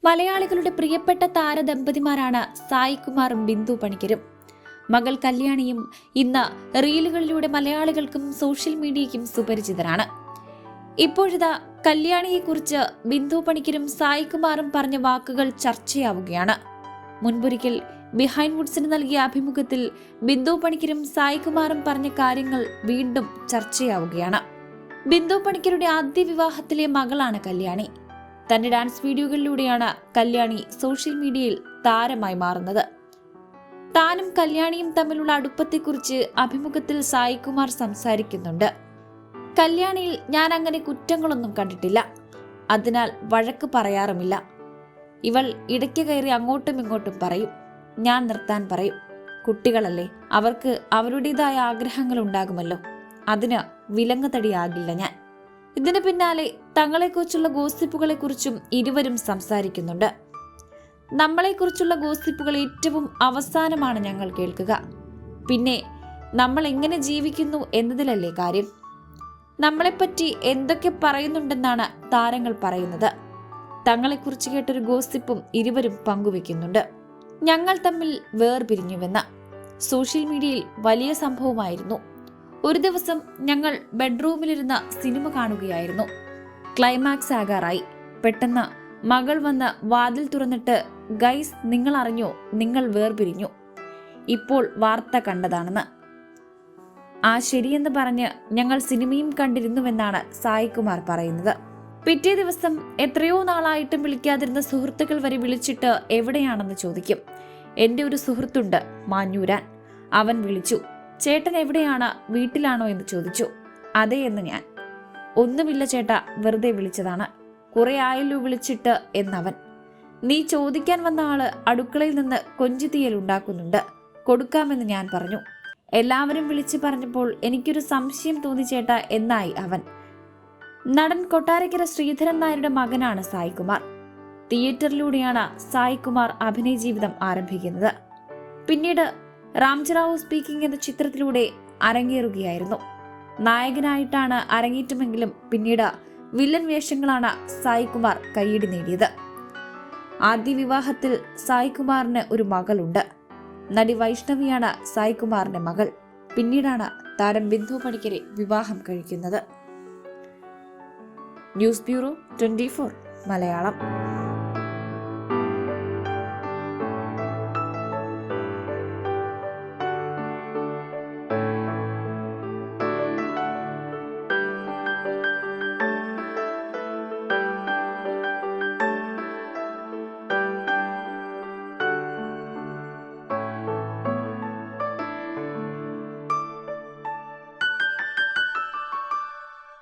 മലയാളികളുടെ പ്രിയപ്പെട്ട താരദമ്പതിമാരാണ് സായികുമാറും ബിന്ദു പണിക്കരും. മകൾ കല്യാണിയും ഇന്ന് റീലുകളിലൂടെ മലയാളികൾക്കും സോഷ്യൽ മീഡിയയ്ക്കും സുപരിചിതരാണ്. ഇപ്പോഴിതാ കല്യാണിയെക്കുറിച്ച് ബിന്ദു പണിക്കരും സായികുമാറും പറഞ്ഞ വാക്കുകൾ ചർച്ചയാവുകയാണ്. മുൻപൊരിക്കൽ ബിഹൈൻഡ് വുഡ്സിന് നൽകിയ അഭിമുഖത്തിൽ ബിന്ദു പണിക്കരും സായികുമാറും പറഞ്ഞ കാര്യങ്ങൾ വീണ്ടും ചർച്ചയാവുകയാണ്. ബിന്ദു പണിക്കരുടെ ആദ്യ വിവാഹത്തിലെ മകളാണ് കല്യാണി. തന്റെ ഡാൻസ് വീഡിയോകളിലൂടെയാണ് കല്യാണി സോഷ്യൽ മീഡിയയിൽ താരമായി മാറുന്നത്. താനും കല്യാണിയും തമ്മിലുള്ള അടുപ്പത്തെക്കുറിച്ച് അഭിമുഖത്തിൽ സായികുമാർ സംസാരിക്കുന്നുണ്ട്. കല്യാണിയിൽ ഞാൻ അങ്ങനെ കുറ്റങ്ങളൊന്നും കണ്ടിട്ടില്ല, അതിനാൽ വഴക്ക് പറയാറുമില്ല. ഇവൾ ഇടയ്ക്ക് കയറി അങ്ങോട്ടും ഇങ്ങോട്ടും പറയും, ഞാൻ നിർത്താൻ പറയും. കുട്ടികളല്ലേ, അവർക്ക് അവരുടേതായ ആഗ്രഹങ്ങൾ ഉണ്ടാകുമല്ലോ, അതിന് വിലങ്ങുതടിയാകില്ല ഞാൻ. ഇതിന് പിന്നാലെ തങ്ങളെക്കുറിച്ചുള്ള ഗോസിപ്പുകളെക്കുറിച്ചും ഇരുവരും സംസാരിക്കുന്നുണ്ട്. നമ്മളെക്കുറിച്ചുള്ള ഗോസിപ്പുകൾ ഏറ്റവും അവസാനമാണ് ഞങ്ങൾ കേൾക്കുക. പിന്നെ നമ്മൾ എങ്ങനെ ജീവിക്കുന്നു എന്നതിലല്ലേ കാര്യം. നമ്മളെപ്പറ്റി എന്തൊക്കെ പറയുന്നുണ്ടെന്നാണ് താരങ്ങൾ പറയുന്നത്. തങ്ങളെക്കുറിച്ച് കേട്ടൊരു ഗോസിപ്പും ഇരുവരും പങ്കുവെക്കുന്നുണ്ട്. ഞങ്ങൾ തമ്മിൽ വേർപിരിഞ്ഞുവെന്ന സോഷ്യൽ മീഡിയയിൽ വലിയ സംഭവമായിരുന്നു. ഒരു ദിവസം ഞങ്ങൾ ബെഡ്റൂമിലിരുന്ന സിനിമ കാണുകയായിരുന്നു. ക്ലൈമാക്സ് ആകാറായി. പെട്ടെന്ന് മകൾ വന്ന് വാതിൽ തുറന്നിട്ട്, ഗൈസ് നിങ്ങൾ അറിഞ്ഞോ, നിങ്ങൾ വേർപിരിഞ്ഞു, ഇപ്പോൾ വാർത്ത കണ്ടതാണെന്ന്. ആ ശരിയെന്ന് പറഞ്ഞ് ഞങ്ങൾ സിനിമയും കണ്ടിരുന്നുവെന്നാണ് സായികുമാർ പറയുന്നത്. പിറ്റേ ദിവസം എത്രയോ നാളായിട്ടും വിളിക്കാതിരുന്ന സുഹൃത്തുക്കൾ വരെ വിളിച്ചിട്ട് എവിടെയാണെന്ന് ചോദിക്കും. എൻ്റെ ഒരു സുഹൃത്തുണ്ട് മാഞ്ഞൂരാൻ, അവൻ വിളിച്ചു, ചേട്ടൻ എവിടെയാണ്, വീട്ടിലാണോ എന്ന് ചോദിച്ചു. അതെ എന്ന് ഞാൻ. ഒന്നുമില്ല ചേട്ടാ, വെറുതെ വിളിച്ചതാണ്, കുറെ ആയല്ലോ വിളിച്ചിട്ട് എന്നവൻ. നീ ചോദിക്കാൻ വന്ന ആള് അടുക്കളയിൽ നിന്ന് കൊഞ്ചുതീയൽ ഉണ്ടാക്കുന്നുണ്ട്, കൊടുക്കാമെന്ന് ഞാൻ പറഞ്ഞു. എല്ലാവരും വിളിച്ചു പറഞ്ഞപ്പോൾ എനിക്കൊരു സംശയം തോന്നി ചേട്ടാ എന്നായി അവൻ. നടൻ കൊട്ടാരക്കര ശ്രീധരൻ നായരുടെ മകനാണ് സായികുമാർ. തിയേറ്ററിലൂടെയാണ് സായികുമാർ അഭിനയ ജീവിതം ആരംഭിക്കുന്നത്. പിന്നീട് റാംജിറാവു സ്പീക്കിംഗ് എന്ന ചിത്രത്തിലൂടെ അരങ്ങേറുകയായിരുന്നു. നായകനായിട്ടാണ് അരങ്ങേറ്റമെങ്കിലും പിന്നീട് വില്ലൻ വേഷങ്ങളാണ് സായികുമാർ കയ്യടി നേടിയത്. ആദ്യ വിവാഹത്തിൽ സായികുമാറിന് ഒരു മകളുണ്ട്. നടി വൈഷ്ണവിയാണ് സായികുമാറിന്റെ മകൾ. പിന്നീടാണ് താരം ബിന്ദു പണിക്കരെ വിവാഹം കഴിക്കുന്നത്. News bureau 24 Malayalam.